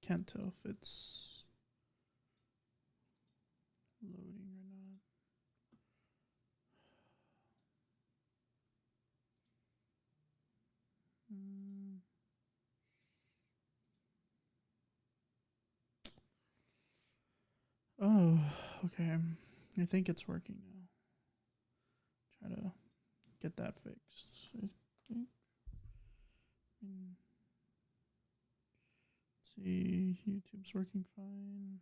Can't tell if it's loading or not. Oh, okay. I think it's working now. Try to get that fixed. I think. Let's see, YouTube's working fine.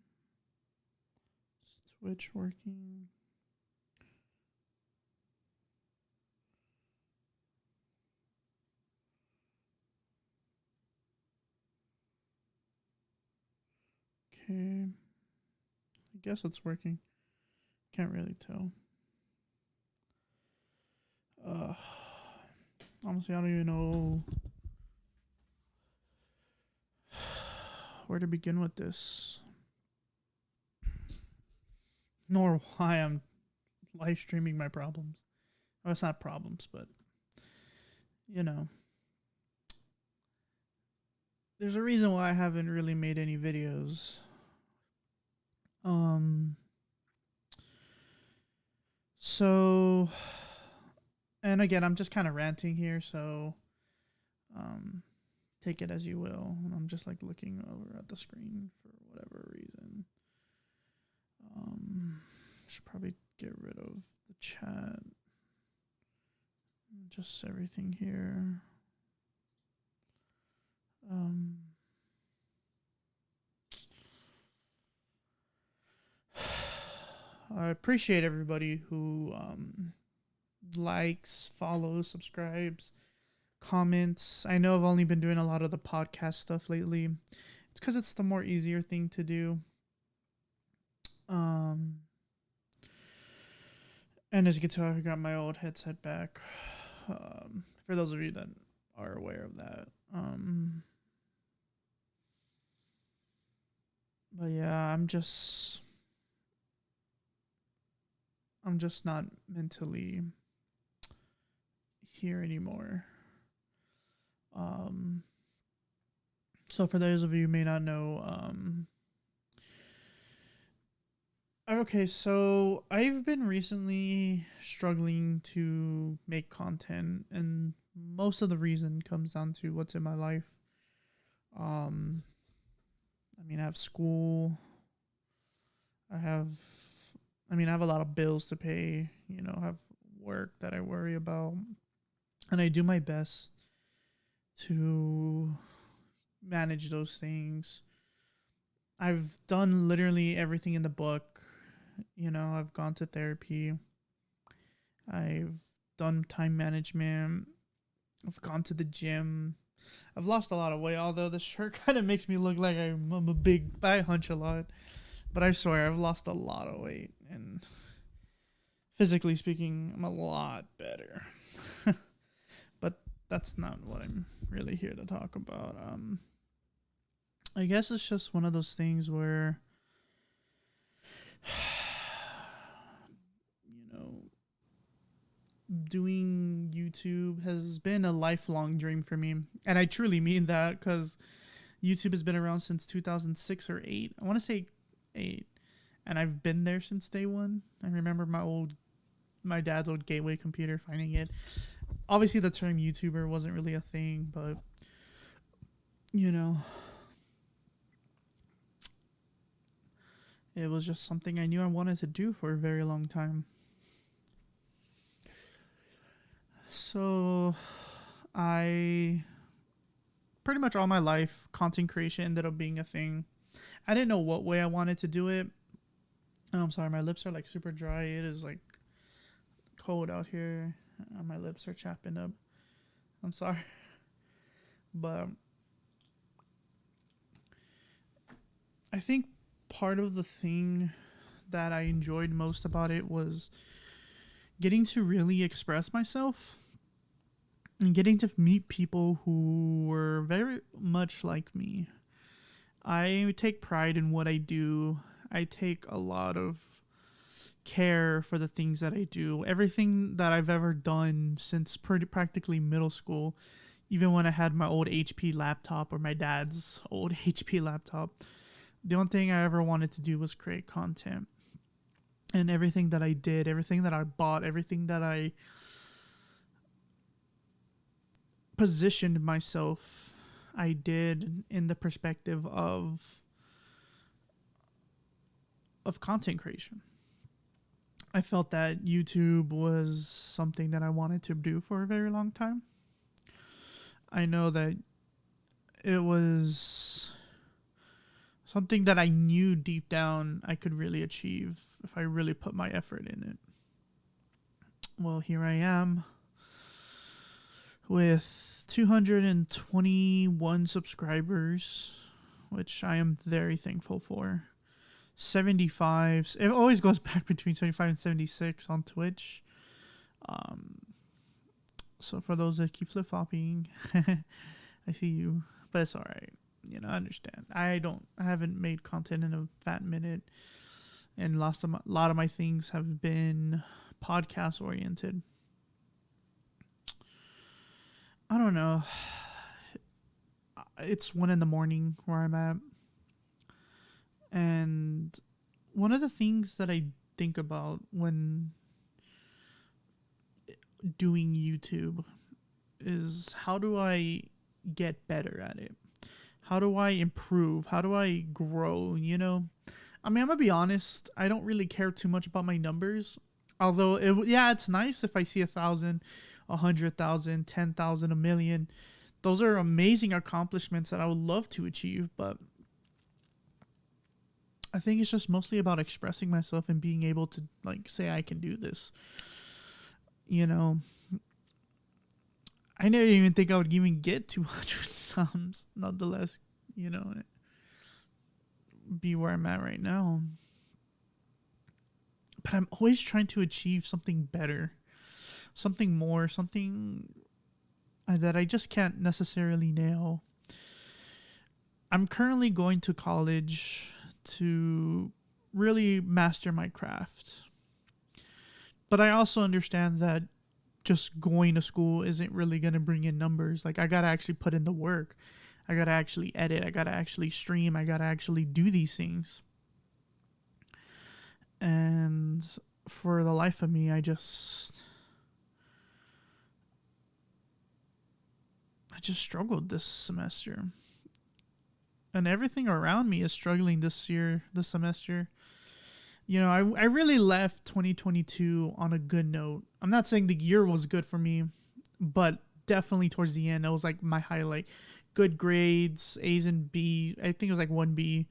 Is Twitch working? Okay. I guess it's working. Can't really tell. Honestly, I don't even know where to begin with this, nor why I'm live streaming my problems. Well, it's not problems, but you know, there's a reason why I haven't really made any videos. So, and again, I'm just kind of ranting here, so take it as you will. I'm just like looking over at the screen for whatever reason. Should probably get rid of the chat. Just everything here. I appreciate everybody who likes, follows, subscribes, comments. I know I've only been doing a lot of the podcast stuff lately. It's because it's the more easier thing to do. And as you can tell, I got my old headset back. For those of you that are aware of that. But yeah, I'm just not mentally here anymore. So for those of you who may not know, okay, so I've been recently struggling to make content, and most of the reason comes down to what's in my life. I have school. I have a lot of bills to pay, I have work that I worry about, and I do my best to manage those things. I've done literally everything in the book. I've gone to therapy. I've done time management. I've gone to the gym. I've lost a lot of weight, although the shirt kind of makes me look like I'm a big, I hunch a lot. But I swear, I've lost a lot of weight, and physically speaking, I'm a lot better. But that's not what I'm really here to talk about. I guess it's just one of those things where, doing YouTube has been a lifelong dream for me. And I truly mean that, because YouTube has been around since 2006 or 8. I want to say 8. And I've been there since day one. I remember my dad's old gateway computer, finding it. Obviously, the term YouTuber wasn't really a thing, but, it was just something I knew I wanted to do for a very long time. So, I pretty much all my life, content creation ended up being a thing. I didn't know what way I wanted to do it. Oh, I'm sorry, my lips are like super dry. It is like cold out here. My lips are chapping up. I'm sorry. But I think part of the thing that I enjoyed most about it was getting to really express myself and getting to meet people who were very much like me. I take pride in what I do. I take a lot of care for the things that I do. Everything that I've ever done since practically middle school, Even when I had my old HP laptop or my dad's old HP laptop, the only thing I ever wanted to do was create content. And everything that I did, everything that I bought, everything that I positioned myself, I did in the perspective of content creation. I felt that YouTube was something that I wanted to do for a very long time. I know that it was something that I knew deep down I could really achieve if I really put my effort in it. Well, here I am with 221 subscribers, which I am very thankful for. 75. It always goes back between 75 and 76 on Twitch. So for those that keep flip-flopping, I see you, but it's all right. You know, I understand. I haven't made content in a fat minute, and a lot of my things have been podcast oriented. I don't know. It's 1 a.m. where I'm at. And one of the things that I think about when doing YouTube is, how do I get better at it? How do I improve? How do I grow? You know, I mean, I'm gonna be honest. I don't really care too much about my numbers. Although, it's nice if I see 1,000, 100,000, 10,000, 1,000,000. Those are amazing accomplishments that I would love to achieve. But I think it's just mostly about expressing myself and being able to, like, say I can do this. You know, I didn't even think I would even get 200 subs. Nonetheless, you know, be where I'm at right now. But I'm always trying to achieve something better, something more, something that I just can't necessarily nail. I'm currently going to college to really master my craft. But I also understand that just going to school isn't really going to bring in numbers. Like, I got to actually put in the work. I got to actually edit. I got to actually stream. I got to actually do these things. And for the life of me, I just struggled this semester. And everything around me is struggling this semester. You know, I really left 2022 on a good note. I'm not saying the year was good for me, but definitely towards the end, that was like my highlight. Good grades, A's and B. I think it was like 1B.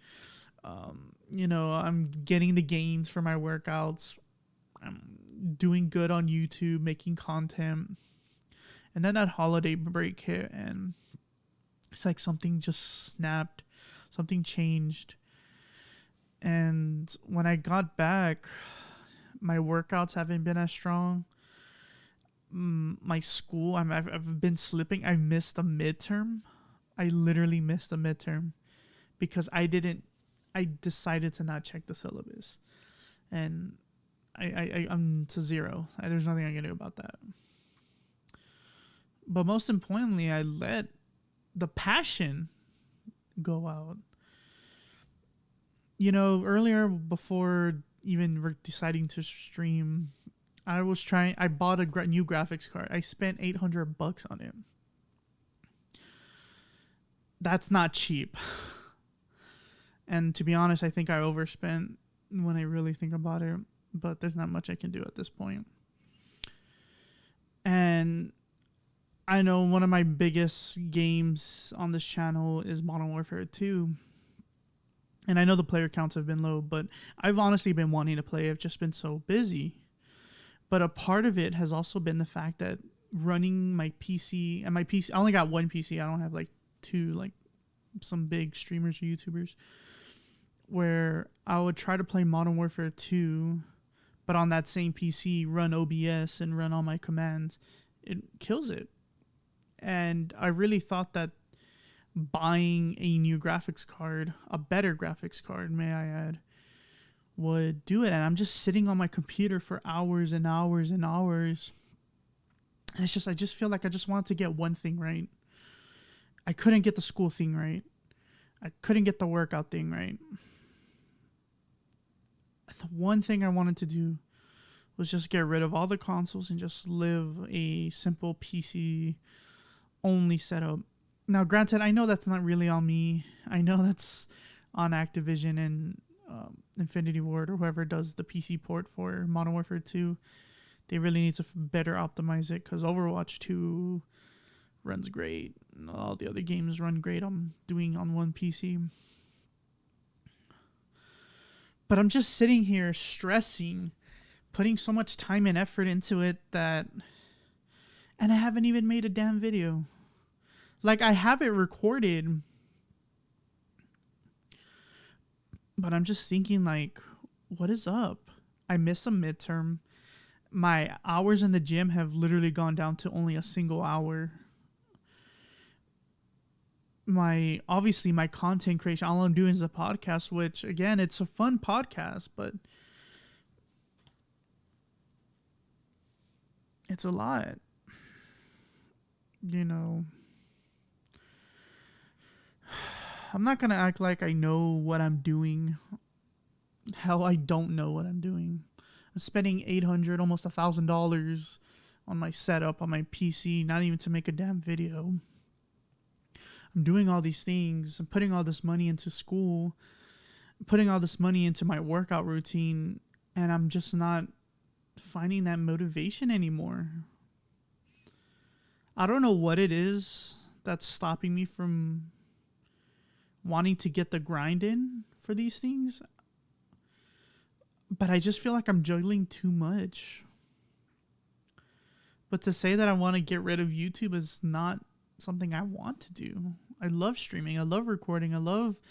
You know, I'm getting the gains for my workouts. I'm doing good on YouTube, making content. And then that holiday break hit, and it's like something just snapped. Something changed. And when I got back, my workouts haven't been as strong. My school, I've been slipping. I missed a midterm. I literally missed a midterm because I decided to not check the syllabus. And I'm to 0. There's nothing I can do about that. But most importantly, I let the passion go out. You know, earlier, before even deciding to stream, I bought a new graphics card. I spent $800 on it. That's not cheap. And to be honest, I think I overspent when I really think about it, but there's not much I can do at this point. And I know one of my biggest games on this channel is Modern Warfare 2. And I know the player counts have been low, but I've honestly been wanting to play. I've just been so busy. But a part of it has also been the fact that running my PC, and my PC, I only got one PC. I don't have like two, like some big streamers or YouTubers, where I would try to play Modern Warfare 2, but on that same PC, run OBS and run all my commands. It kills it. And I really thought that buying a new graphics card, a better graphics card, may I add, would do it. And I'm just sitting on my computer for hours and hours and hours. And it's just, I just feel like I just want to get one thing right. I couldn't get the school thing right. I couldn't get the workout thing right. The one thing I wanted to do was just get rid of all the consoles and just live a simple PC only setup. Now, granted, I know that's not really on me. I know that's on Activision and Infinity Ward or whoever does the PC port for Modern Warfare 2. They really need to better optimize it because Overwatch 2 runs great. And all the other games run great. I'm doing on one PC. But I'm just sitting here stressing, putting so much time and effort into it and I haven't even made a damn video. Like, I have it recorded, but I'm just thinking, like, what is up? I missed a midterm. My hours in the gym have literally gone down to only a single hour. Obviously my content creation, all I'm doing is a podcast, which again, it's a fun podcast, but it's a lot, I'm not going to act like I know what I'm doing. Hell, I don't know what I'm doing. I'm spending $800, almost $1,000 on my setup, on my PC, not even to make a damn video. I'm doing all these things. I'm putting all this money into school, putting all this money into my workout routine, and I'm just not finding that motivation anymore. I don't know what it is that's stopping me from wanting to get the grind in for these things, but I just feel like I'm juggling too much. But to say that I want to get rid of YouTube is not something I want to do. I love streaming. I love recording. I love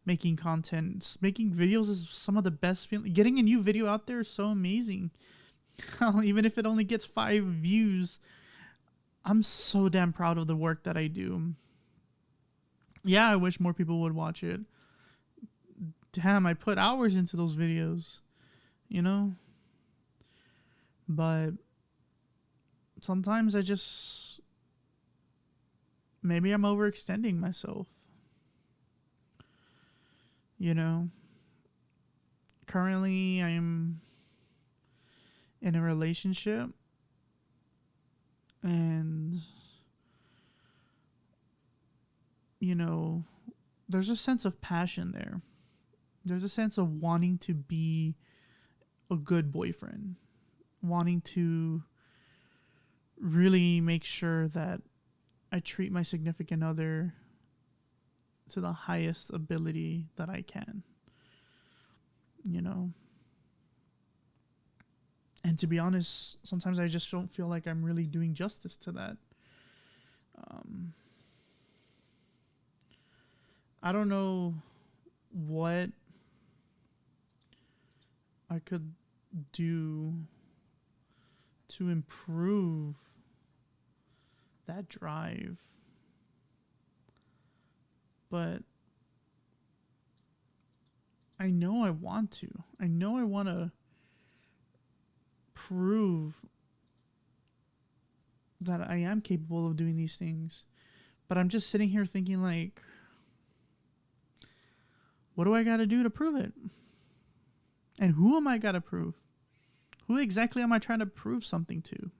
making content. Making videos is some of the best feeling. Getting a new video out there is so amazing. Even if it only gets 5 views, I'm so damn proud of the work that I do. Yeah, I wish more people would watch it. Damn, I put hours into those videos, But sometimes maybe I'm overextending myself. Currently I'm in a relationship and there's a sense of passion there. There's a sense of wanting to be a good boyfriend, wanting to really make sure that I treat my significant other to the highest ability that I can, And to be honest, sometimes I just don't feel like I'm really doing justice to that. I don't know what I could do to improve that drive, but I know I want to. I know I want to prove that I am capable of doing these things, but I'm just sitting here thinking, like, what do I got to do to prove it? And who am I got to prove? Who exactly am I trying to prove something to?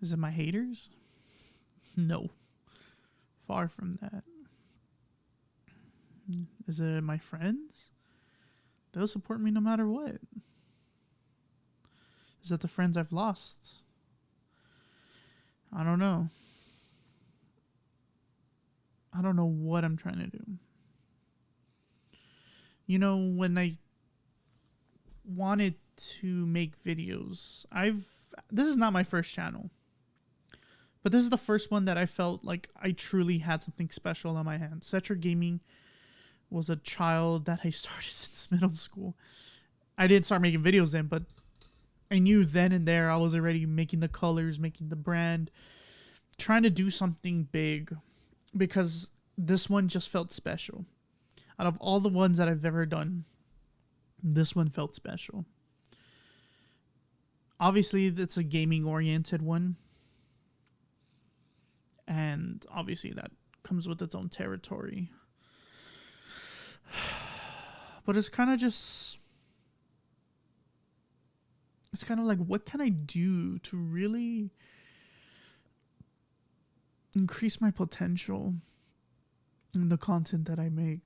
Is it my haters? No. Far from that. Is it my friends? They'll support me no matter what. Is it the friends I've lost? I don't know. I don't know what I'm trying to do. When I wanted to make videos, this is not my first channel, but this is the first one that I felt like I truly had something special on my hands. Cetra Gaming was a child that I started since middle school. I didn't start making videos then, but I knew then and there I was already making the colors, making the brand, trying to do something big, because this one just felt special. Out of all the ones that I've ever done, this one felt special. Obviously, it's a gaming-oriented one. And obviously that comes with its own territory. But it's kind of just, it's kind of like, what can I do to really increase my potential in the content that I make?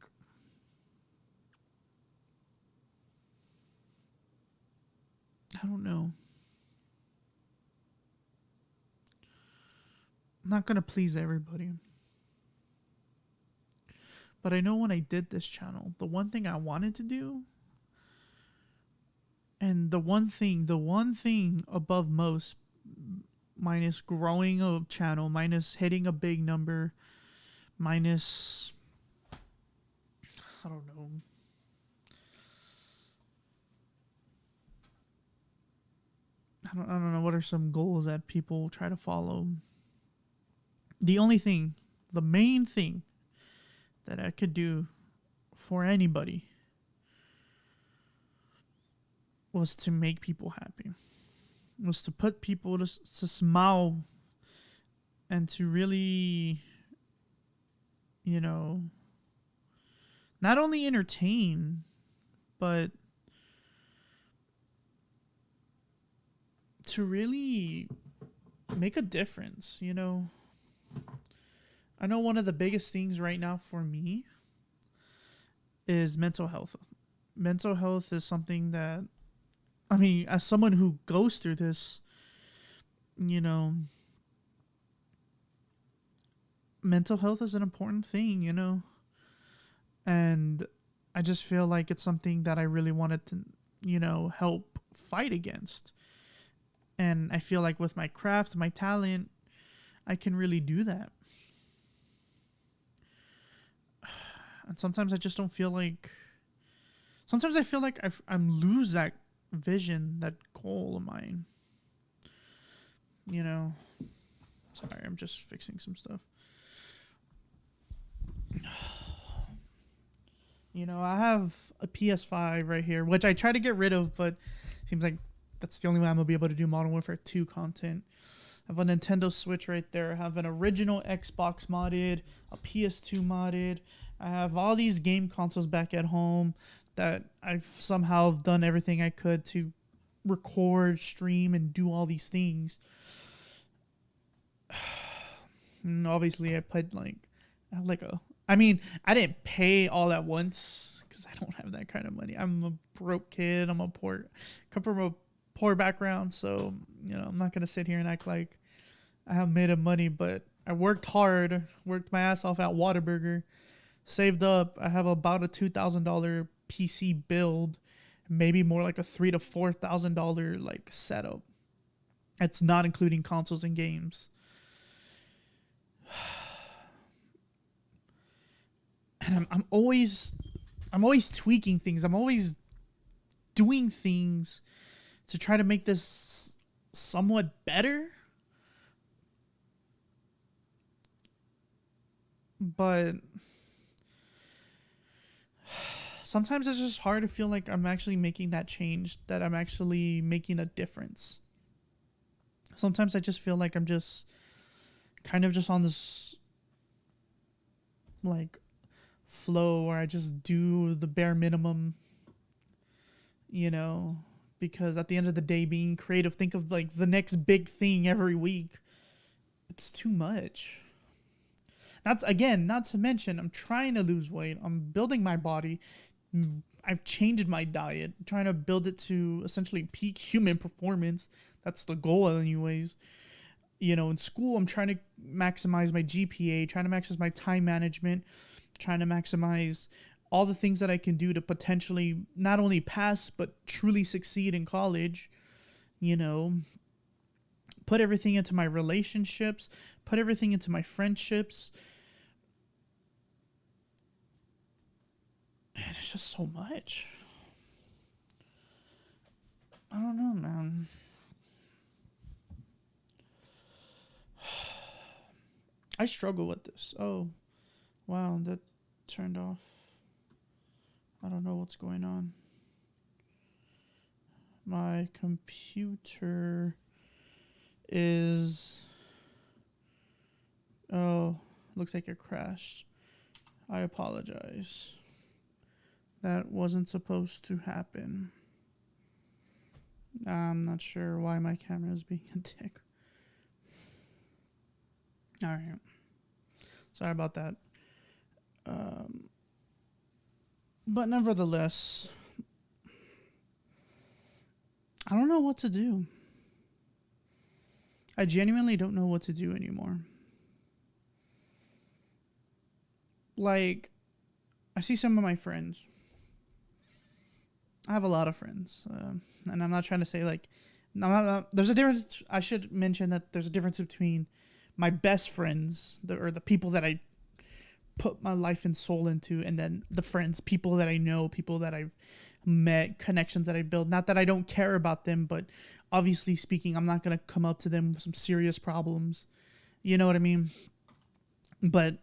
I don't know. I'm not going to please everybody. But I know when I did this channel, the one thing I wanted to do, and the one thing above most, minus growing a channel, minus hitting a big number, minus, I don't know, I don't know what are some goals that people try to follow. The only thing, the main thing that I could do for anybody was to make people happy. Was to put people to smile and to really, you know, not only entertain, but to really make a difference, you know. I know one of the biggest things right now for me is mental health. Mental health is something that, I mean, as someone who goes through this, you know, mental health is an important thing, you know. And I just feel like it's something that I really wanted to, you know, help fight against. And I feel like with my craft, my talent, I can really do that. And sometimes I just don't feel like, sometimes I feel like I'm lose that vision, that goal of mine. You know, sorry, I'm just fixing some stuff. You know, I have a PS5 right here, which I try to get rid of, but it seems like that's the only way I'm going to be able to do Modern Warfare 2 content. I have a Nintendo Switch right there. I have an original Xbox modded, a PS2 modded. I have all these game consoles back at home that I've somehow done everything I could to record, stream, and do all these things. And obviously I played I mean, I didn't pay all at once because I don't have that kind of money. I'm a broke kid. Come from a poor background, so you know I'm not gonna sit here and act like I have made of money. But I worked hard, worked my ass off at Whataburger, saved up. I have about a $2,000 PC build, maybe more like a $3,000 to $4,000 like setup. That's not including consoles and games. And I'm always tweaking things. I'm always doing things to try to make this somewhat better. But sometimes it's just hard to feel like I'm actually making that change, that I'm actually making a difference. Sometimes I just feel like I'm just kind of just on this like flow where I just do the bare minimum, you know, because at the end of the day, being creative, think of like the next big thing every week. It's too much. That's, again, not to mention, I'm trying to lose weight. I'm building my body. I've changed my diet, trying to build it to essentially peak human performance. That's the goal anyways. You know, in school, I'm trying to maximize my GPA, trying to maximize my time management, trying to maximize all the things that I can do to potentially not only pass, but truly succeed in college. You know, put everything into my relationships, put everything into my friendships. And it's just so much. I don't know, man. I struggle with this. Oh, wow, that turned off. I don't know what's going on. My computer is... Oh, Looks like it crashed. I apologize. That wasn't supposed to happen. I'm not sure why my camera is being a dick. Alright. Sorry about that. But nevertheless, I don't know what to do. I genuinely don't know what to do anymore. Like, I see some of my friends. I have a lot of friends. And I'm not trying to say, like, there's a difference. I should mention that there's a difference between my best friends, or the people that I put my life and soul into, and then the friends, people that I know, people that I've met, connections that I build. Not that I don't care about them, but obviously speaking, I'm not going to come up to them with some serious problems. You know what I mean? But,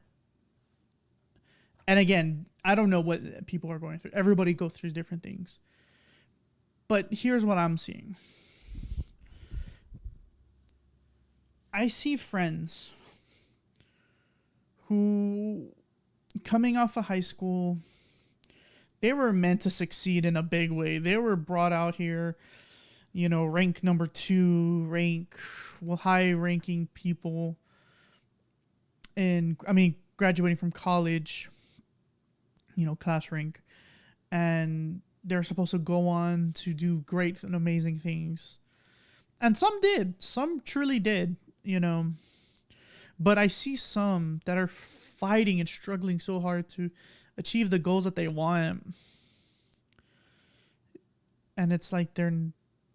and again, I don't know what people are going through. Everybody goes through different things. But here's what I'm seeing. I see friends who, coming off of high school, they were meant to succeed in a big way. They were brought out here, you know, rank number 2, high-ranking people. And, I mean, graduating from college, you know, class rank. And they're supposed to go on to do great and amazing things. And some did. Some truly did, you know. But I see some that are fighting and struggling so hard to achieve the goals that they want. And it's like they're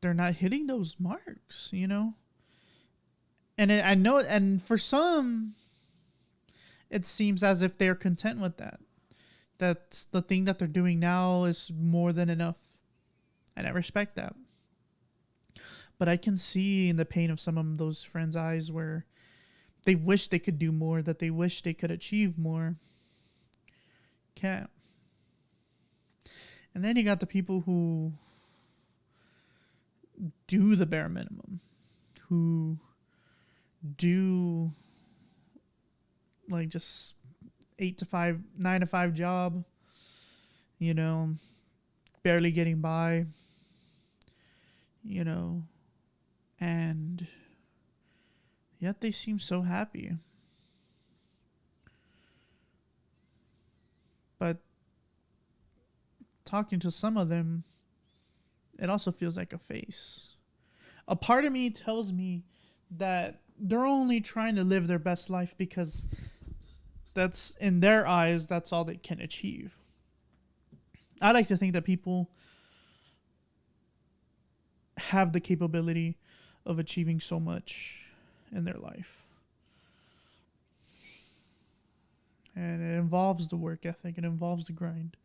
not hitting those marks, you know. And I know, and for some, it seems as if they're content with that. That's the thing that they're doing now is more than enough. And I respect that. But I can see in the pain of some of those friends' eyes where they wish they could do more, that they wish they could achieve more. Can't. And then you got the people who do the bare minimum, who do like just 8 to 5, 9 to 5 job, you know, barely getting by, you know, and yet they seem so happy. But talking to some of them, it also feels like a face. A part of me tells me that they're only trying to live their best life because that's, in their eyes, that's all they can achieve. I like to think that people have the capability of achieving so much in their life. And it involves the work ethic. It involves the grind.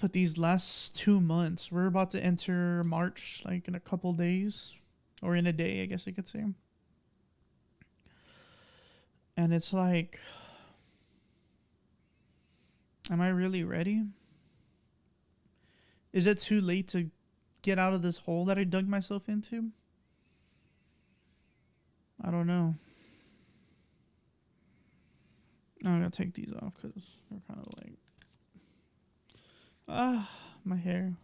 But these last 2 months, we're about to enter March, like in a couple days. Or in a day, I guess I could say. And it's like, am I really ready? Is it too late to get out of this hole that I dug myself into? I don't know. I'm going to take these off because they're kind of like... my hair.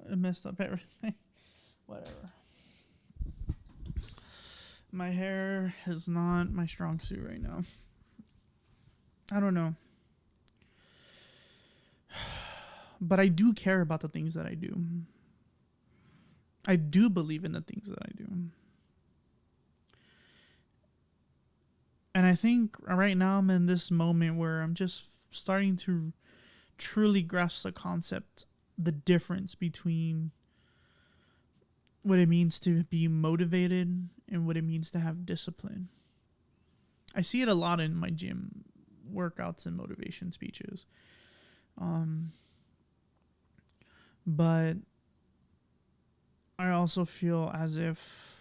It messed up everything. Whatever. My hair is not my strong suit right now. I don't know. But I do care about the things that I do. I do believe in the things that I do. And I think right now I'm in this moment where I'm just starting to truly grasp the concept, the difference between what it means to be motivated and what it means to have discipline. I see it a lot in my gym workouts and motivation speeches. But I also feel as if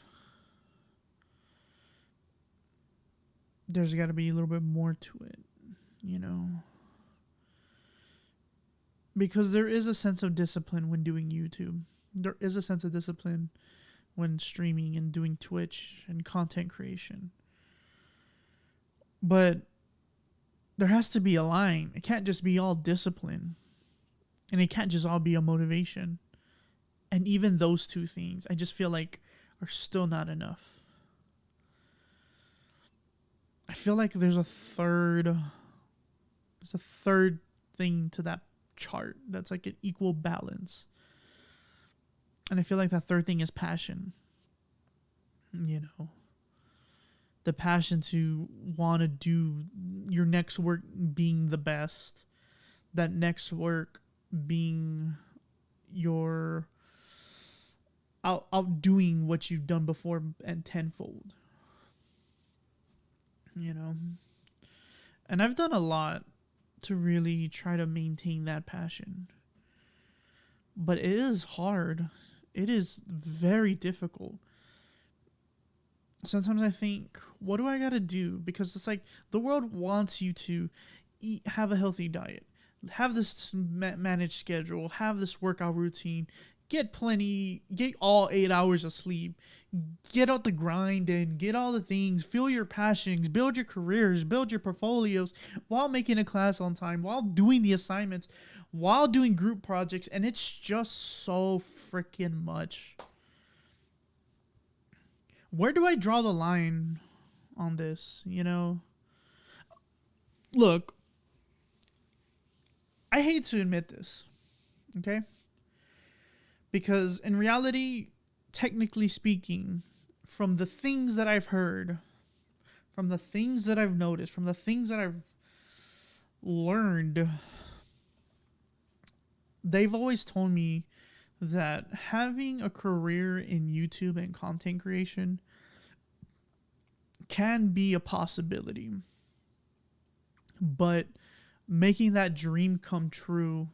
there's got to be a little bit more to it, you know? Because there is a sense of discipline when doing YouTube. There is a sense of discipline when streaming and doing Twitch and content creation. But there has to be a line. It can't just be all discipline. And it can't just all be a motivation. And even those two things, I just feel like are still not enough. I feel like there's a third thing to that chart that's like an equal balance. And I feel like that third thing is passion. You know, the passion to want to do your next work being the best, that next work being your outdoing what you've done before and tenfold. You know, and I've done a lot to really try to maintain that passion, but it is hard. It is very difficult. Sometimes I think, what do I gotta do? Because it's like the world wants you to eat, have a healthy diet, have this managed schedule, have this workout routine, get all 8 hours of sleep, get out the grind and get all the things, feel your passions, build your careers, build your portfolios while making a class on time, while doing the assignments, while doing group projects. And it's just so freaking much. Where do I draw the line on this? You know, look, I hate to admit this, okay? Because in reality, technically speaking, from the things that I've heard, from the things that I've noticed, from the things that I've learned, they've always told me that having a career in YouTube and content creation can be a possibility. But making that dream come true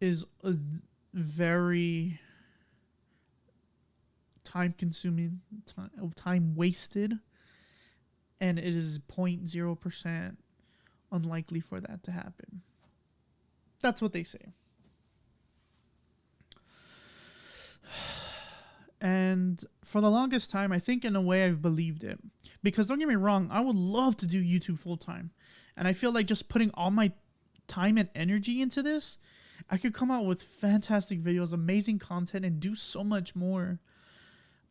is a very time-consuming, time wasted, and it is 0.0% unlikely for that to happen. That's what they say. And for the longest time, I think in a way I've believed it. Because don't get me wrong, I would love to do YouTube full-time. And I feel like just putting all my time and energy into this, I could come out with fantastic videos, amazing content, and do so much more.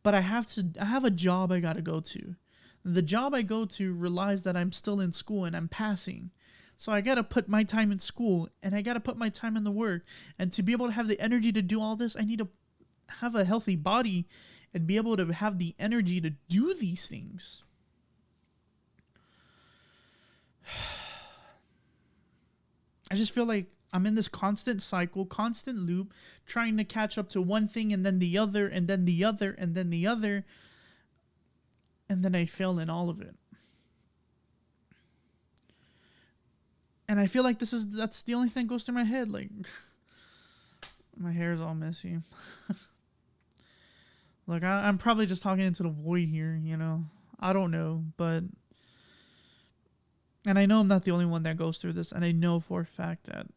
But I have a job I gotta go to. The job I go to relies that I'm still in school and I'm passing. So I gotta put my time in school and I gotta put my time in the work. And to be able to have the energy to do all this, I need to have a healthy body and be able to have the energy to do these things. I just feel like I'm in this constant cycle, constant loop, trying to catch up to one thing and then the other and then the other and then the other. And then I fail in all of it. And I feel like that's the only thing that goes through my head. Like, my hair is all messy. Look, I'm probably just talking into the void here, you know. I don't know, but... And I know I'm not the only one that goes through this, and I know for a fact that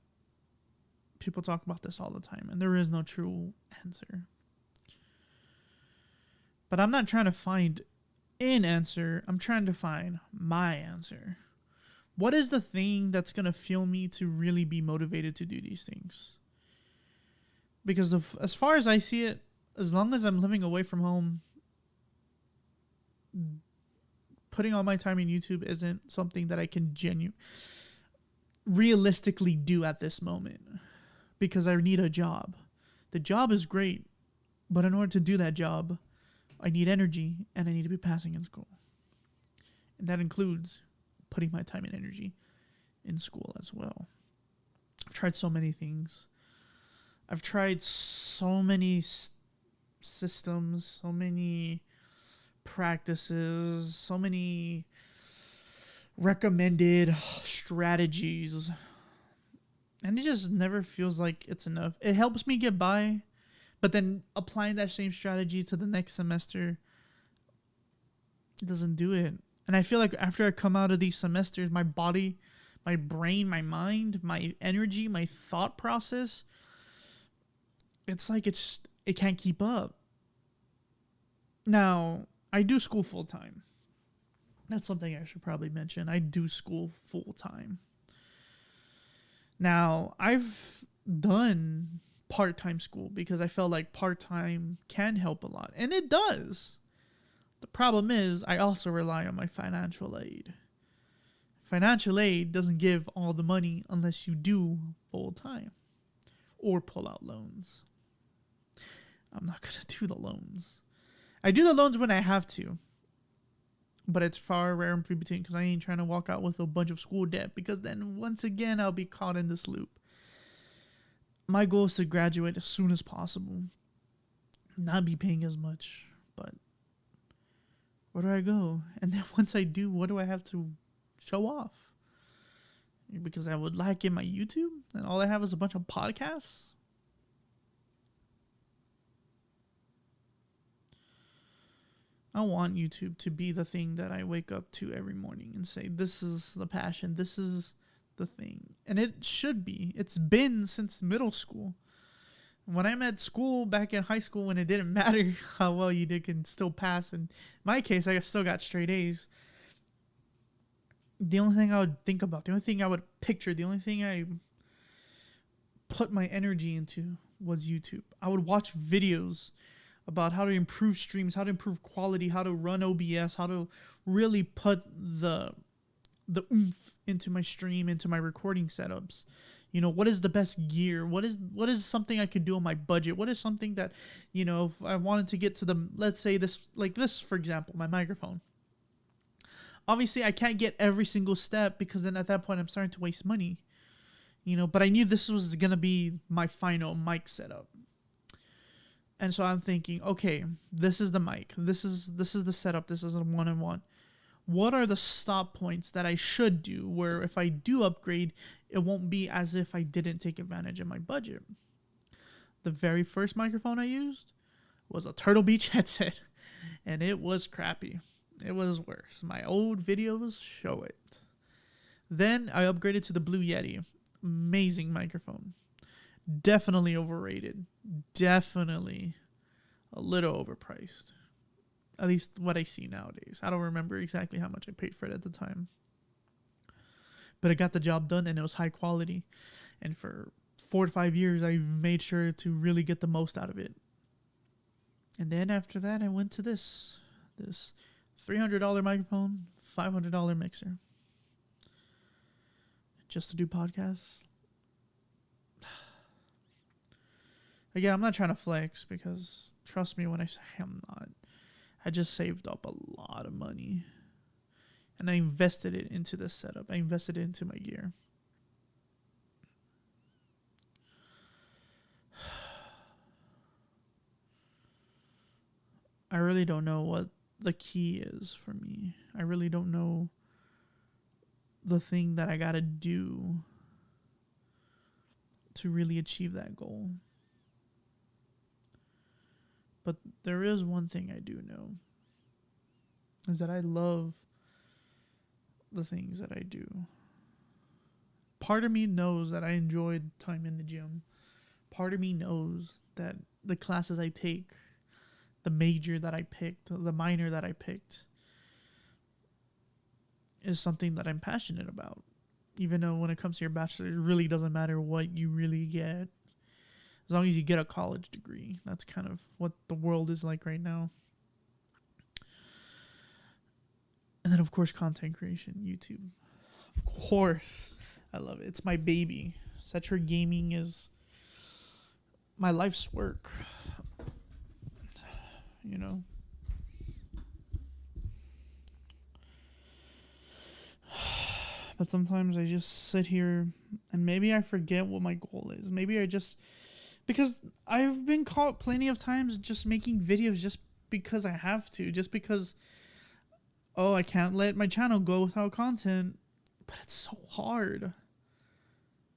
people talk about this all the time, and there is no true answer. But I'm not trying to find an answer. I'm trying to find my answer. What is the thing that's going to fuel me to really be motivated to do these things? Because as far as I see it, as long as I'm living away from home, putting all my time in YouTube isn't something that I can realistically do at this moment. Because I need a job. The job is great, but in order to do that job, I need energy and I need to be passing in school. And that includes putting my time and energy in school as well. I've tried so many things. I've tried so many systems, so many practices, so many recommended strategies. And it just never feels like it's enough. It helps me get by, but then applying that same strategy to the next semester, it doesn't do it. And I feel like after I come out of these semesters, my body, my brain, my mind, my energy, my thought process, it's like it can't keep up. Now, I do school full time. That's something I should probably mention. I do school full time. Now, I've done part-time school because I felt like part-time can help a lot, and it does. The problem is I also rely on my financial aid. Financial aid doesn't give all the money unless you do full-time or pull out loans. I'm not going to do the loans. I do the loans when I have to, but it's far rare and few between because I ain't trying to walk out with a bunch of school debt, because then once again I'll be caught in this loop. My goal is to graduate as soon as possible, not be paying as much, but where do I go? And then once I do, what do I have to show off? Because I would like in my YouTube and all I have is a bunch of podcasts. I want YouTube to be the thing that I wake up to every morning and say, this is the passion, this is the thing. And it should be. It's been since middle school. When I'm at school, back in high school, when it didn't matter how well you did, can still pass. In my case, I still got straight A's. The only thing I would think about, the only thing I would picture, the only thing I put my energy into was YouTube. I would watch videos about how to improve streams, how to improve quality, how to run OBS, how to really put the oomph into my stream, into my recording setups. You know, what is the best gear? What is something I could do on my budget? What is something that, you know, if I wanted to get to the, let's say this, like this, for example, my microphone. Obviously, I can't get every single step because then at that point I'm starting to waste money. You know, but I knew this was going to be my final mic setup. And so I'm thinking, okay, this is the mic. This is the setup. This is a one-on-one. What are the stop points that I should do where if I do upgrade, it won't be as if I didn't take advantage of my budget? The very first microphone I used was a Turtle Beach headset, and it was crappy. It was worse. My old videos show it. Then I upgraded to the Blue Yeti. Amazing microphone. Definitely overrated. Definitely a little overpriced. At least what I see nowadays. I don't remember exactly how much I paid for it at the time. But it got the job done and it was high quality. And for 4 to 5 years, I've made sure to really get the most out of it. And then after that, I went to this $300 microphone, $500 mixer. Just to do podcasts. Again, I'm not trying to flex because trust me when I say I'm not. I just saved up a lot of money. And I invested it into this setup. I invested it into my gear. I really don't know what the key is for me. I really don't know the thing that I gotta do to really achieve that goal. But there is one thing I do know, is that I love the things that I do. Part of me knows that I enjoyed time in the gym. Part of me knows that the classes I take, the major that I picked, the minor that I picked, is something that I'm passionate about. Even though when it comes to your bachelor, it really doesn't matter what you really get. As long as you get a college degree. That's kind of what the world is like right now. And then, of course, content creation, YouTube. Of course. I love it. It's my baby. Cetra Gaming is my life's work. You know? But sometimes I just sit here and maybe I forget what my goal is. Maybe I just... Because I've been caught plenty of times just making videos just because I have to. Just because, oh, I can't let my channel go without content. But it's so hard.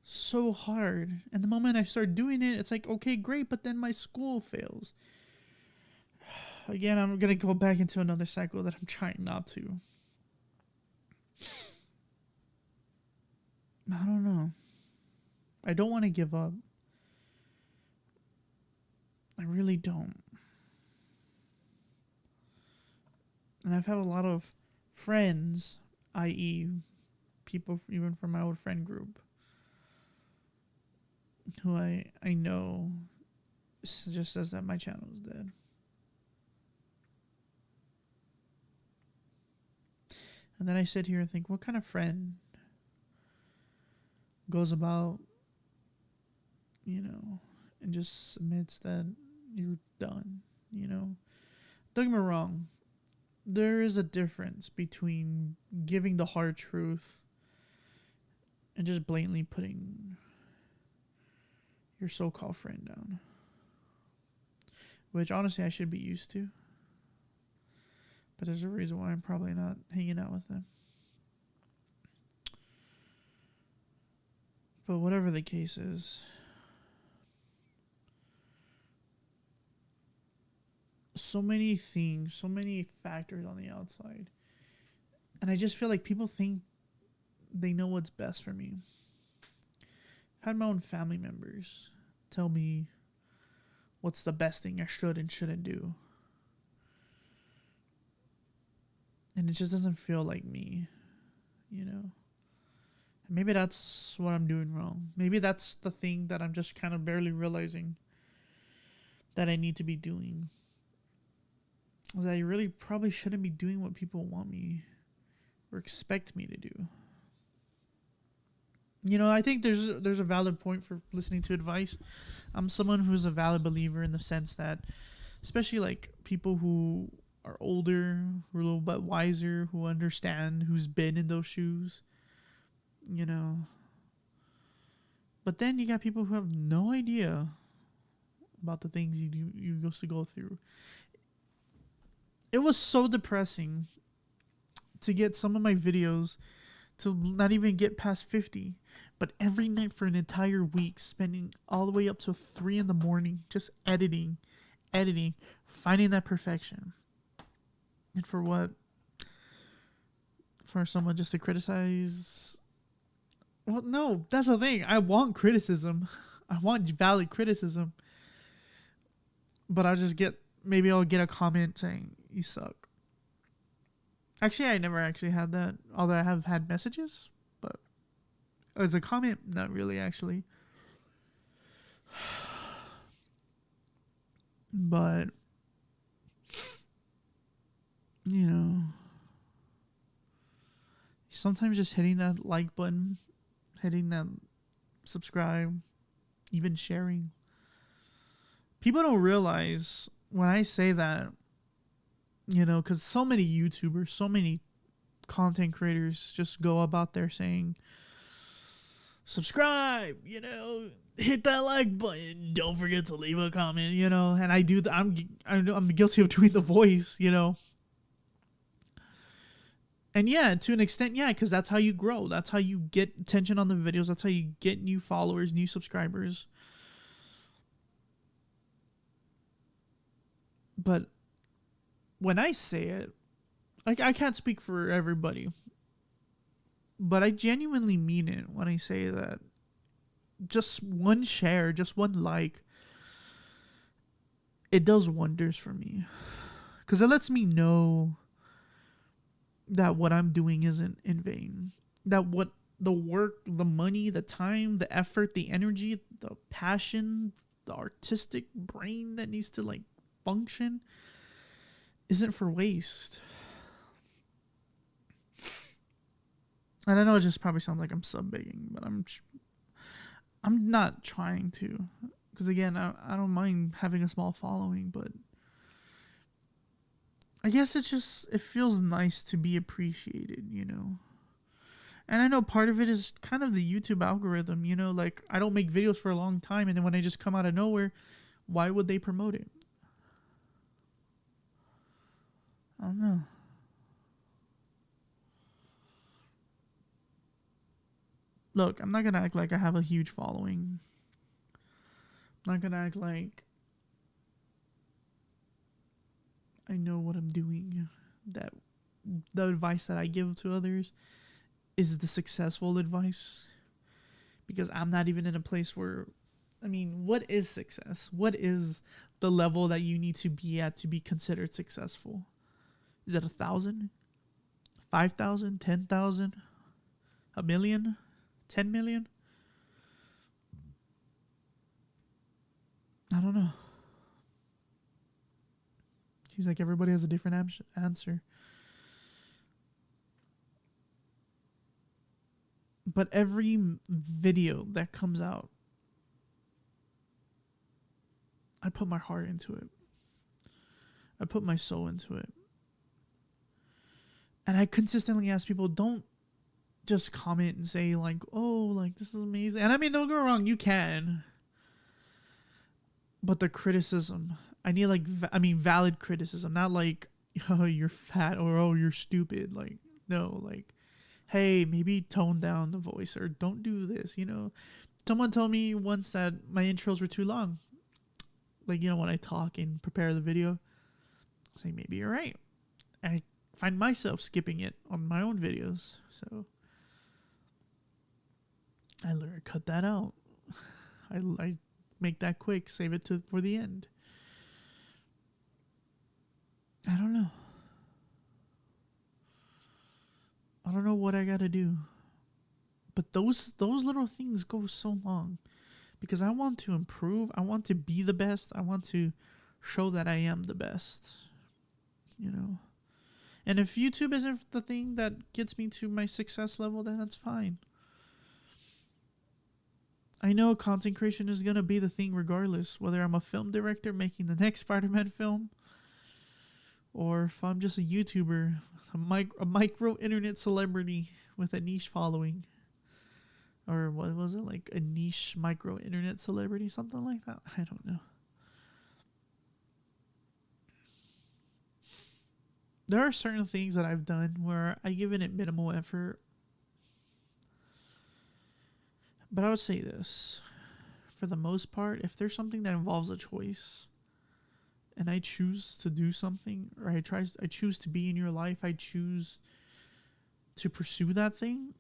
So hard. And the moment I start doing it, it's like, okay, great, but then my school fails. Again, I'm going to go back into another cycle that I'm trying not to. I don't know. I don't want to give up. I really don't. And I've had a lot of friends, i.e., people even from my old friend group, who I know just says that my channel is dead. And then I sit here and think, what kind of friend goes about, and just admits that you're done, Don't get me wrong. There is a difference between giving the hard truth and just blatantly putting your so-called friend down. Which, honestly, I should be used to. But there's a reason why I'm probably not hanging out with them. But whatever the case is, so many things, so many factors on the outside. And I just feel like people think they know what's best for me. I've had my own family members tell me what's the best thing I should and shouldn't do. And it just doesn't feel like me, And maybe that's what I'm doing wrong. Maybe that's the thing that I'm just kind of barely realizing that I need to be doing. That I really probably shouldn't be doing what people want me or expect me to do. I think there's a valid point for listening to advice. I'm someone who's a valid believer in the sense that, especially like people who are older, who are a little bit wiser, who understand, who's been in those shoes, But then you got people who have no idea about the things you used to go through. It was so depressing to get some of my videos to not even get past 50, but every night for an entire week, spending all the way up to 3 a.m, just editing, finding that perfection. And for what? For someone just to criticize? Well, no, that's the thing. I want criticism. I want valid criticism. But maybe I'll get a comment saying, you suck. Actually, I never actually had that, although I have had messages, but as a comment, not really actually. But, sometimes just hitting that like button, hitting that subscribe, even sharing. People don't realize when I say that, because so many YouTubers, so many content creators just go about there saying, subscribe, hit that like button, don't forget to leave a comment, and I do I'm guilty of doing the voice, And yeah, to an extent, yeah, because that's how you grow. That's how you get attention on the videos. That's how you get new followers, new subscribers. But when I say it, I can't speak for everybody, but I genuinely mean it when I say that just one share, just one like, it does wonders for me. Because it lets me know that what I'm doing isn't in vain. That what the work, the money, the time, the effort, the energy, the passion, the artistic brain that needs to function isn't for waste. And I know it just probably sounds like I'm sub-begging, but I'm not trying to. Because again, I don't mind having a small following, but I guess it feels nice to be appreciated, And I know part of it is kind of the YouTube algorithm, I don't make videos for a long time, and then when I just come out of nowhere, why would they promote it? I don't know. Look, I'm not going to act like I have a huge following. I'm not going to act like I know what I'm doing. That the advice that I give to others is the successful advice. Because I'm not even in a place where, what is success? What is the level that you need to be at to be considered successful? Is it 1,000, 5,000, 10,000, a million, 10 million? I don't know. Seems like everybody has a different answer. But every video that comes out, I put my heart into it. I put my soul into it. And I consistently ask people, don't just comment and say like, oh, like this is amazing. And I mean, don't go wrong, you can. But the criticism, I need like, valid criticism, not like, oh, you're fat or oh, you're stupid. Like, no, like, hey, maybe tone down the voice or don't do this, you know. Someone told me once that my intros were too long. Like, you know, when I talk and prepare the video, I say, maybe you're right. I find myself skipping it on my own videos. So I learned to cut that out. I make that quick, save it for the end. I don't know. I don't know what I gotta do. But those little things go so long. Because I want to improve. I want to be the best. I want to show that I am the best. You know? And if YouTube isn't the thing that gets me to my success level, then that's fine. I know content creation is going to be the thing regardless. Whether I'm a film director making the next Spider-Man film, or if I'm just a YouTuber, a micro internet celebrity with a niche following. Or what was it, like a niche micro internet celebrity? Something like that. I don't know. There are certain things that I've done where I give it minimal effort. But I would say this. For the most part, if there's something that involves a choice, and I choose to do something, or I choose to be in your life, I choose to pursue that thing,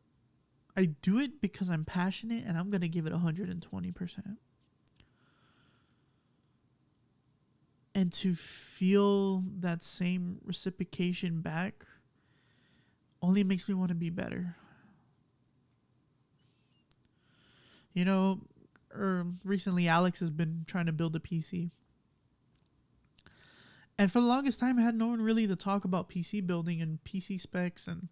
I do it because I'm passionate and I'm going to give it 120%. And to feel that same reciprocation back only makes me want to be better. You know, recently Alex has been trying to build a PC. And for the longest time, I had no one really to talk about PC building and PC specs and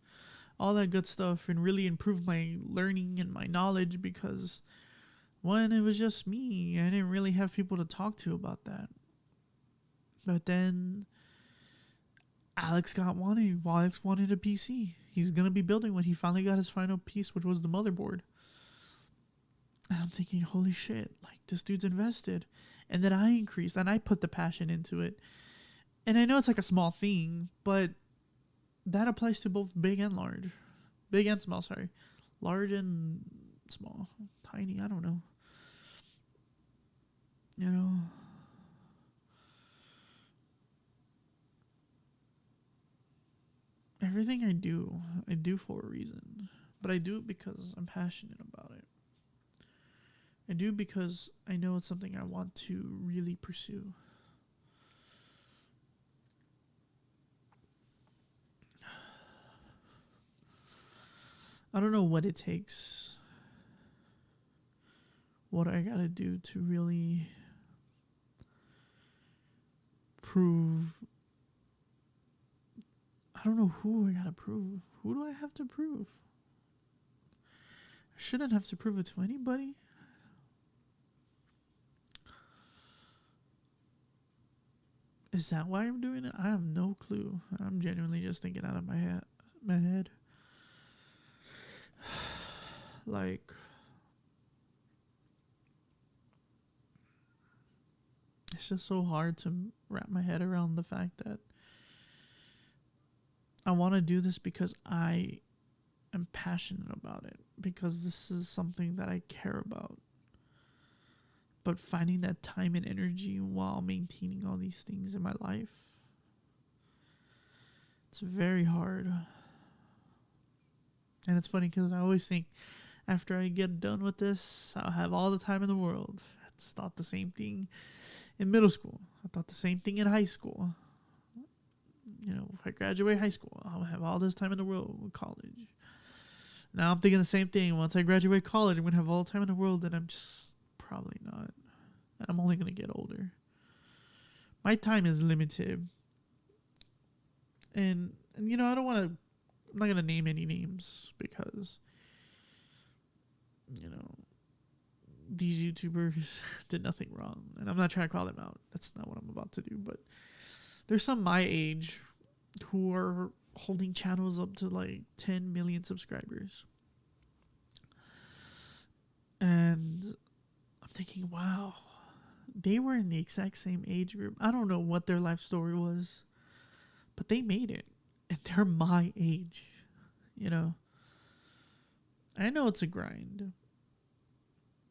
all that good stuff and really improve my learning and my knowledge because, one, it was just me. I didn't really have people to talk to about that. But then Alex wanted a PC. He's going to be building when he finally got his final piece, which was the motherboard. And I'm thinking, holy shit, like this dude's invested. And then I increased and I put the passion into it. And I know it's like a small thing, but that applies to both big and large. Big and small, sorry. Large and small. Tiny, I don't know. You know. Everything I do for a reason. But I do it because I'm passionate about it. I do because I know it's something I want to really pursue. I don't know what it takes, what I gotta do to really prove. I don't know who I gotta prove. Who do I have to prove? I shouldn't have to prove it to anybody. Is that why I'm doing it? I have no clue. I'm genuinely just thinking out of my head. Like, it's just so hard to wrap my head around the fact that I want to do this because I am passionate about it, because this is something that I care about. But finding that time and energy while maintaining all these things in my life, it's very hard. And it's funny because I always think after I get done with this, I'll have all the time in the world. It's not the same thing. in middle school. I thought the same thing in high school. You know, if I graduate high school, I'll have all this time in the world with college. Now I'm thinking the same thing. Once I graduate college, I'm going to have all the time in the world, and I'm just probably not. And I'm only going to get older. My time is limited. And you know, I'm not going to name any names because, you know, these YouTubers did nothing wrong. And I'm not trying to call them out. That's not what I'm about to do. But there's some my age who are holding channels up to like 10 million subscribers. And I'm thinking, wow, they were in the exact same age group. I don't know what their life story was, but they made it. And they're my age, you know. I know it's a grind.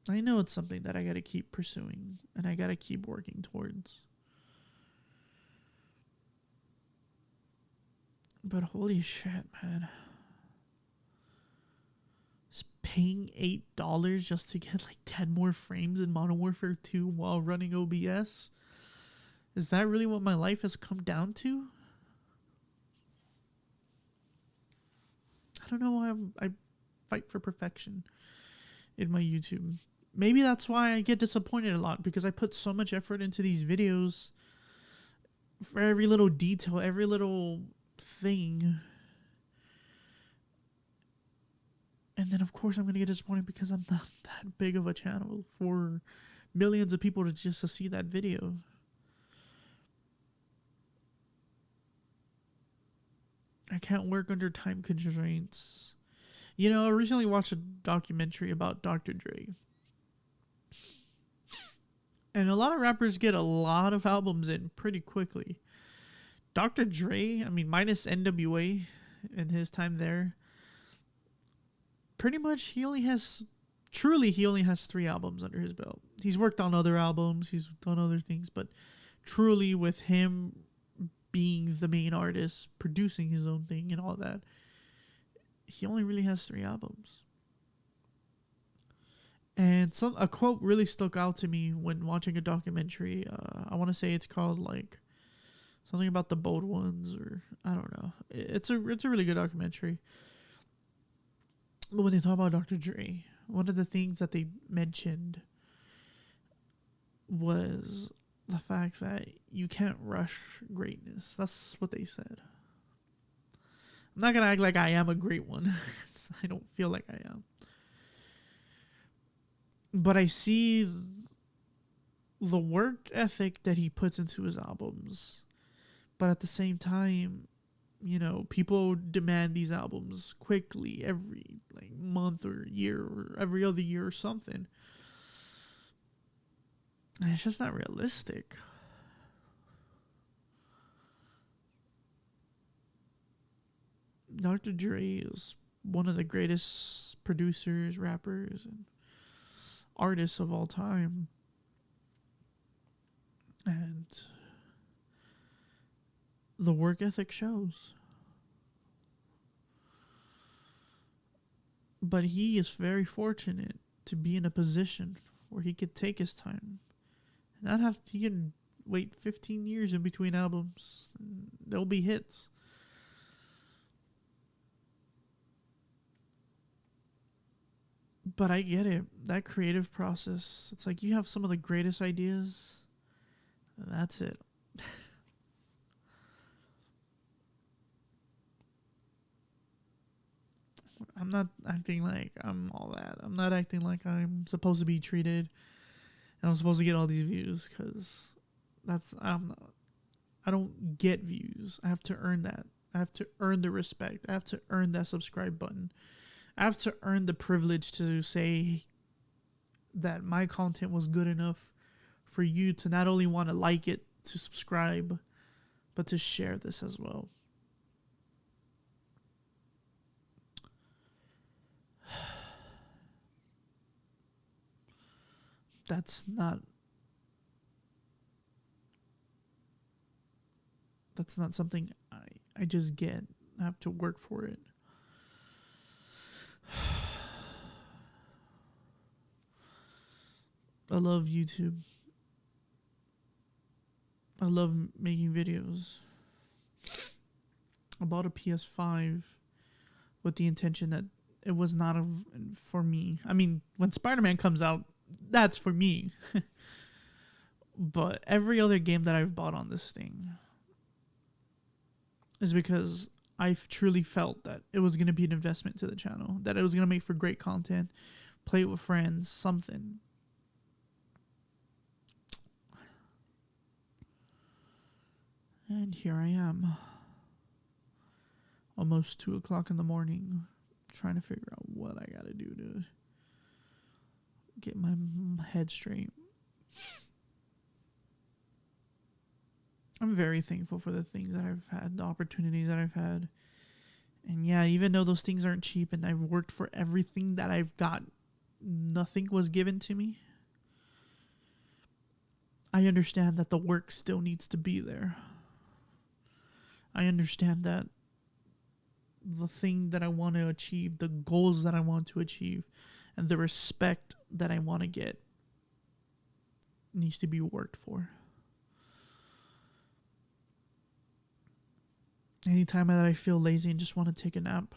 I know it's something that I got to keep pursuing and I got to keep working towards. But holy shit, man. Just paying $8 just to get like 10 more frames in Modern Warfare 2 while running OBS? Is that really what my life has come down to? I don't know why I fight for perfection in my YouTube. Maybe that's why I get disappointed a lot, because I put so much effort into these videos for every little detail, every little thing. And then, of course, I'm going to get disappointed because I'm not that big of a channel for millions of people to just to see that video. I can't work under time constraints. You know, I recently watched a documentary about Dr. Dre. And a lot of rappers get a lot of albums in pretty quickly. Dr. Dre, I mean, minus NWA and his time there, pretty much he only has 3 albums under his belt. He's worked on other albums, he's done other things, but truly with him being the main artist, producing his own thing and all that, he only really has 3 albums. And a quote really stuck out to me when watching a documentary. I want to say it's called like something about the bold ones, or I don't know. It's a really good documentary. But when they talk about Dr. Dre, one of the things that they mentioned was the fact that you can't rush greatness. That's what they said. I'm not going to act like I am a great one. I don't feel like I am. But I see the work ethic that he puts into his albums. But at the same time, you know, people demand these albums quickly every like month or year or every other year or something. And it's just not realistic. Dr. Dre is one of the greatest producers, rappers, and artists of all time. And the work ethic shows. But he is very fortunate to be in a position where he could take his time. And not have to, he can wait 15 years in between albums. There'll be hits. But I get it. That creative process, it's like you have some of the greatest ideas, and that's it. I'm not acting like I'm all that. I'm not acting like I'm supposed to be treated and I'm supposed to get all these views, because I don't get views. I have to earn that. I have to earn the respect. I have to earn that subscribe button. I have to earn the privilege to say that my content was good enough for you to not only want to like it, to subscribe, but to share this as well. That's not something I just get. I have to work for it. I love YouTube. I love making videos. I bought a PS5 with the intention that it was not for me. I mean, when Spider-Man comes out, that's for me. But every other game that I've bought on this thing is because I've truly felt that it was going to be an investment to the channel, that it was going to make for great content, play it with friends, something. And here I am, almost 2 o'clock in the morning, trying to figure out what I got to do to get my head straight. I'm very thankful for the things that I've had, the opportunities that I've had. And yeah, even though those things aren't cheap and I've worked for everything that I've got, nothing was given to me. I understand that the work still needs to be there. I understand that the thing that I want to achieve, the goals that I want to achieve, and the respect that I want to get needs to be worked for. Anytime that I feel lazy and just want to take a nap,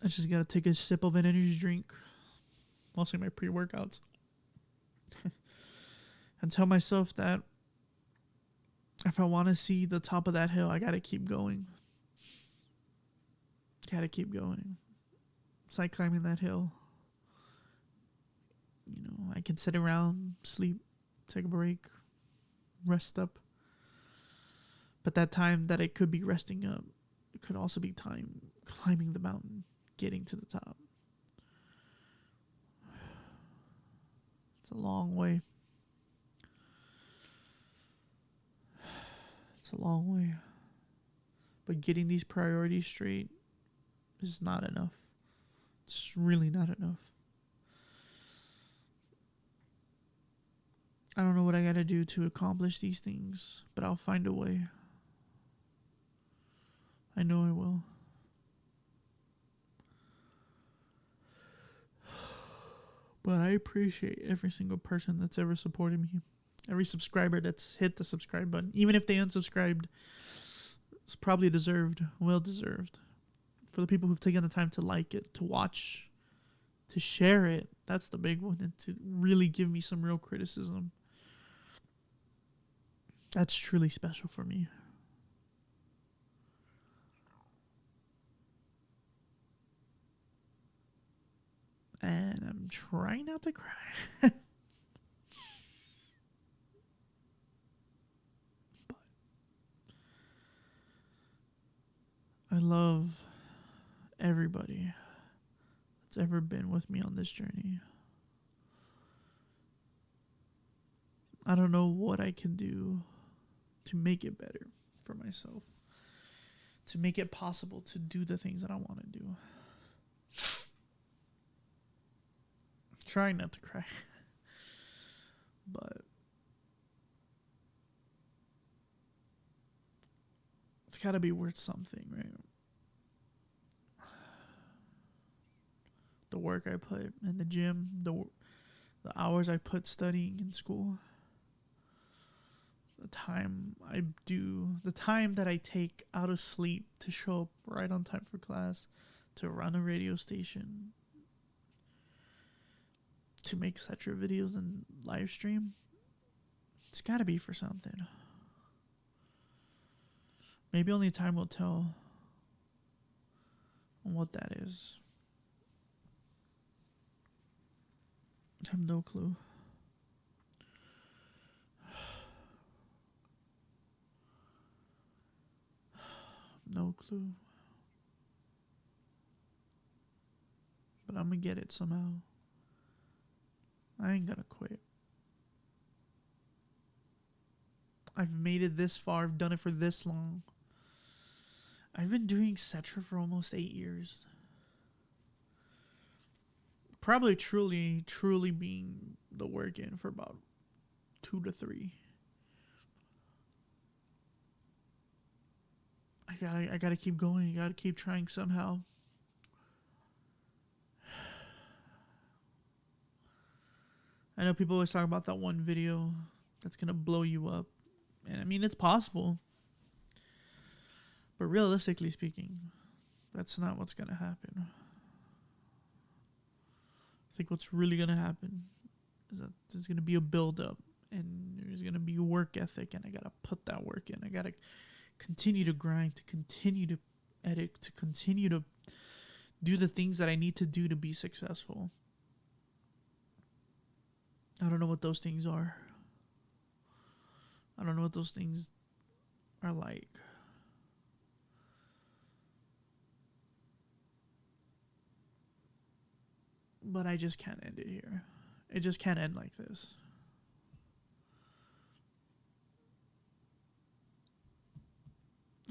I just got to take a sip of an energy drink, mostly my pre-workouts, and tell myself that if I want to see the top of that hill, I got to keep going. Got to keep going. It's like climbing that hill. You know, I can sit around, sleep, take a break, rest up. But that time that I could be resting up, it could also be time climbing the mountain, getting to the top. It's a long way. It's a long way. But getting these priorities straight is not enough. It's really not enough. I don't know what I gotta do to accomplish these things, but I'll find a way. I know I will. But I appreciate every single person that's ever supported me. Every subscriber that's hit the subscribe button. Even if they unsubscribed, it's probably deserved. Well deserved. For the people who've taken the time to like it, to watch, to share it. That's the big one. And to really give me some real criticism. That's truly special for me. And I'm trying not to cry. But I love everybody that's ever been with me on this journey. I don't know what I can do to make it better for myself, to make it possible to do the things that I want to do. Trying not to cry. But it's got to be worth something, right? The work I put in the gym, the hours I put studying in school, the time I do, the time that I take out of sleep to show up right on time for class, to run a radio station, to make Cetra videos and live stream. It's got to be for something. Maybe only time will tell on what that is. I have no clue. No clue. But I'm gonna get it somehow. I ain't gonna quit. I've made it this far. I've done it for this long. I've been doing Cetra for almost 8 years. Probably truly being the work in for about 2 to 3. I gotta keep going. I gotta keep trying somehow. I know people always talk about that one video that's going to blow you up. And I mean, it's possible. But realistically speaking, that's not what's going to happen. I think what's really going to happen is that there's going to be a build-up, and there's going to be work ethic, and I got to put that work in. I got to continue to grind, to continue to edit, to continue to do the things that I need to do to be successful. I don't know what those things are. I don't know what those things are like. But I just can't end it here. It just can't end like this.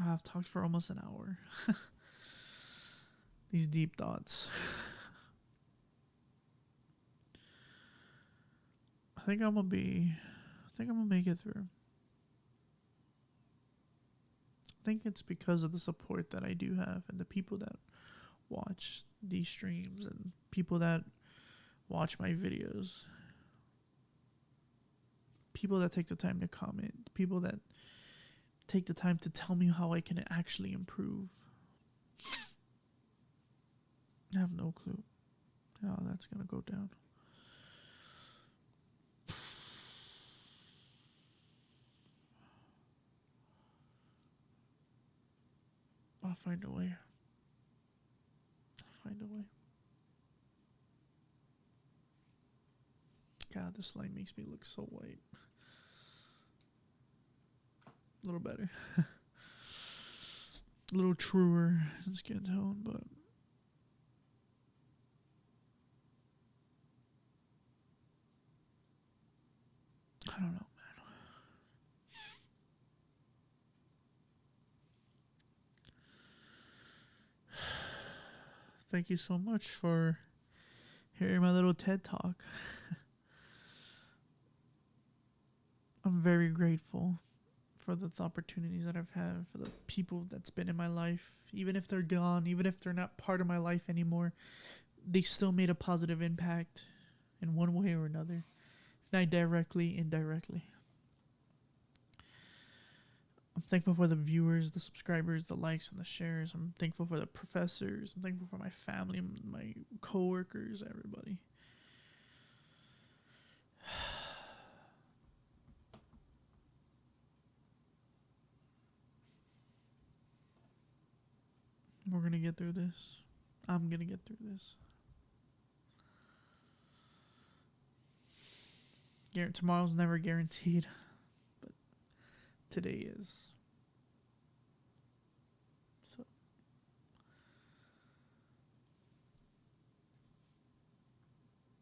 I've talked for almost an hour. These deep thoughts. I think I'm gonna make it through. I think it's because of the support that I do have and the people that watch these streams and people that watch my videos. People that take the time to comment. People that take the time to tell me how I can actually improve. I have no clue how that's going to go down. I'll find a way. I'll find a way. God, this light makes me look so white. A little better. A little truer in skin tone, but I don't know, man. Thank you so much for hearing my little TED Talk. I'm very grateful for the opportunities that I've had, for the people that's been in my life. Even if they're gone, even if they're not part of my life anymore, they still made a positive impact in one way or another. If not directly, indirectly. I'm thankful for the viewers, the subscribers, the likes, and the shares. I'm thankful for the professors. I'm thankful for my family, my coworkers, everybody. We're going to get through this. I'm going to get through this. Tomorrow's never guaranteed, but today is.